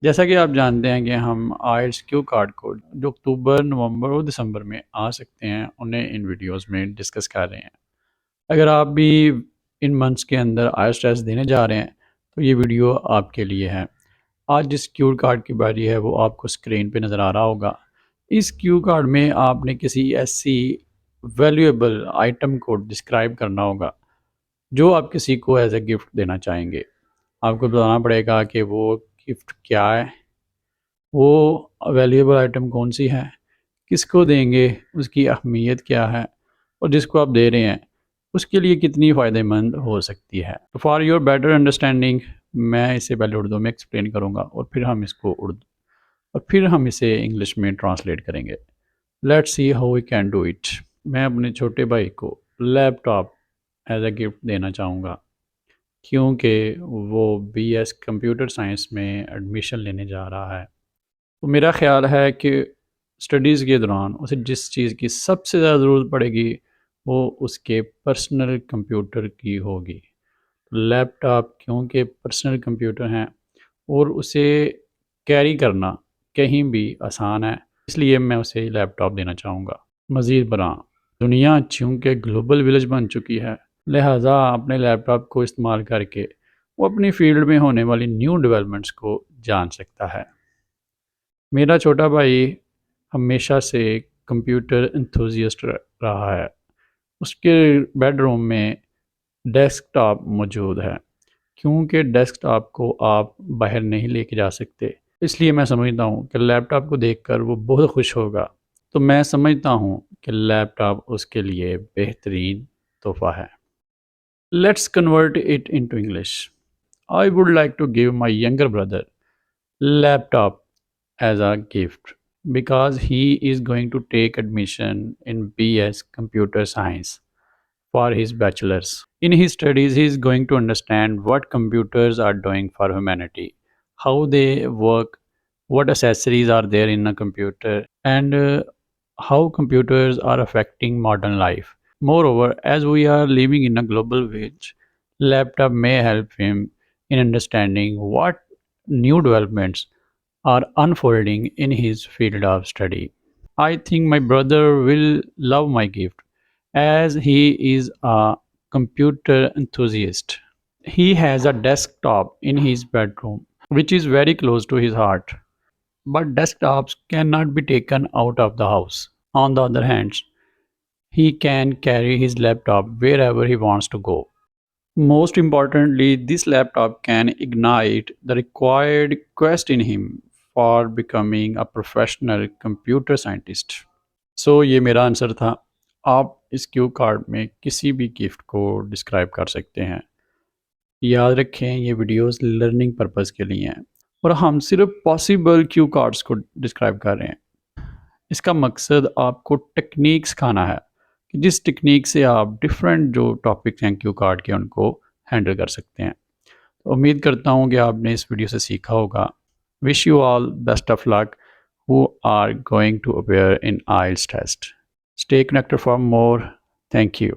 جیسا کہ آپ جانتے ہیں کہ ہم آئلٹس کیو کارڈ کو جو اکتوبر، نومبر اور دسمبر میں آ سکتے ہیں انہیں ان ویڈیوز میں ڈسکس کر رہے ہیں۔ اگر آپ بھی ان منتھس کے اندر آئلٹس ٹیسٹ دینے جا رہے ہیں تو یہ ویڈیو آپ کے لیے ہے۔ آج جس کیو کارڈ کی باری ہے وہ آپ کو اسکرین پہ نظر آ رہا ہوگا۔ اس کیو کارڈ میں آپ نے کسی ایسی ویلیویبل آئٹم کو ڈسکرائب کرنا ہوگا جو آپ کسی کو ایز اے گفٹ دینا چاہیں گے۔ آپ کو بتانا پڑے گا کہ وہ گفٹ کیا ہے، وہ ویلیویبل آئٹم کون سی ہے، کس کو دیں گے، اس کی اہمیت کیا ہے، اور جس کو آپ دے رہے ہیں اس کے لیے کتنی فائدہ مند ہو سکتی ہے۔ تو فار یور بیٹر انڈرسٹینڈنگ میں اسے پہلے اردو میں ایکسپلین کروں گا اور پھر ہم اسے انگلش میں ٹرانسلیٹ کریں گے۔ Let's see how we can do it. میں اپنے چھوٹے بھائی کو laptop as a gift دینا چاہوں گا کیونکہ وہ بی ایس کمپیوٹر سائنس میں ایڈمیشن لینے جا رہا ہے۔ تو میرا خیال ہے کہ اسٹڈیز کے دوران اسے جس چیز کی سب سے زیادہ ضرورت پڑے گی وہ اس کے پرسنل کمپیوٹر کی ہوگی۔ لیپ ٹاپ کیونکہ پرسنل کمپیوٹر ہیں اور اسے کیری کرنا کہیں بھی آسان ہے، اس لیے میں اسے لیپ ٹاپ دینا چاہوں گا۔ مزید برآں دنیا چونکہ گلوبل ولیج بن چکی ہے، لہٰذا اپنے لیپ ٹاپ کو استعمال کر کے وہ اپنی فیلڈ میں ہونے والی نیو ڈیولپمنٹس کو جان سکتا ہے۔ میرا چھوٹا بھائی ہمیشہ سے کمپیوٹر انتھوزیسٹ رہا ہے۔ اس کے بیڈ روم میں ڈیسک ٹاپ موجود ہے کیونکہ ڈیسک ٹاپ کو آپ باہر نہیں لے کے جا سکتے، اس لیے میں سمجھتا ہوں کہ لیپ ٹاپ کو دیکھ کر وہ بہت خوش ہوگا۔ تو میں سمجھتا ہوں کہ لیپ ٹاپ اس کے لیے بہترین تحفہ ہے۔ Let's convert it into English. I would like to give my younger brother laptop as a gift because he is going to take admission in BS Computer Science for his bachelor's. In his studies, he is going to understand what computers are doing for humanity, how they work, what accessories are there in a computer, and how computers are affecting modern life. Moreover, as we are living in a global village, laptop may help him in understanding what new developments are unfolding in his field of study. I think my brother will love my gift as he is a computer enthusiast. He has a desktop in his bedroom which is very close to his heart. But desktops cannot be taken out of the house. On the other hand, he can carry his laptop wherever he wants to go. Most importantly, this laptop can ignite the required quest in him for becoming a professional computer scientist. So یہ میرا answer تھا۔ آپ اس کیو card میں کسی بھی gift کو describe کر سکتے ہیں۔ یاد رکھیں یہ ویڈیوز لرننگ پرپز کے لیے ہیں اور ہم صرف پاسبل کیو کارڈز کو ڈسکرائب کر رہے ہیں۔ اس کا مقصد آپ کو ٹیکنیک سکھانا ہے کہ جس ٹیکنیک سے آپ ڈفرینٹ جو ٹاپکس ہیں کیو کارڈ کے ان کو ہینڈل کر سکتے ہیں۔ تو امید کرتا ہوں کہ آپ نے اس ویڈیو سے سیکھا ہوگا۔ Wish you all best of luck who are going to appear in IELTS test. Stay connected for more. Thank you.